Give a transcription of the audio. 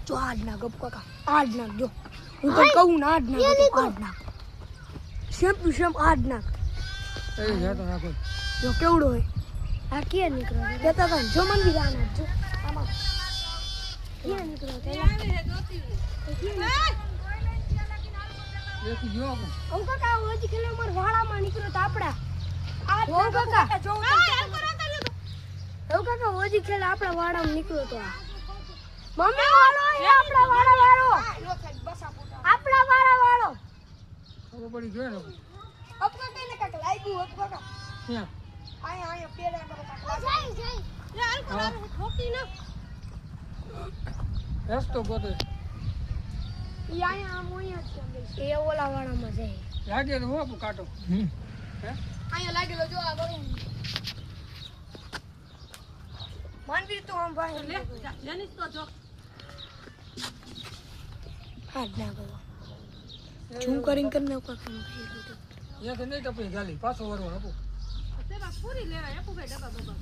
જો આજ નાખ ગપ કાકા આજ નાખ જો હું તો કહું ના આજ નાખ આજ નાખ સેમ ટુ સેમ આજ નાખ એ જાતો નાખો જો કેવડો હોય આ કે નીકળો કેતા તા જો મન બી જાના જો આમાં કે નીકળો એકી જો ઓ કાકા ઓજી ખેલે માર વાળામાં નીકળ્યો તો આપડા ઓ કાકા જો કાકા ઓજી ખેલે આપડા વાળામાં નીકળ્યો તો મમ્મી વાળો એ આપડા વાળા વાળો આપડા વાળા વાળો ખબર પડી જોઈએ ને અપકા કઈને કાકા લાગ્યું અપકા ક્યાં આયા પેડા કરો કાકા જાય લે હાલ કરારો ઠોકી ના રસ્તો ગોતે ઈ આયા મોયા છે એ ઓલા વાળામાં જાય લાગે તો હું કાટો હે આયા લાગેલો જો આ વરું માનવી તો આમ ભાઈ લે જેનિસ તો જો હાથ ના ગયો ઝૂમ કરીને કરને કાકા યા તો નહીં ટપી ગાલી પાછો વરવા આપો પૂરી લેવાય આપો ભાઈ ડબ્બા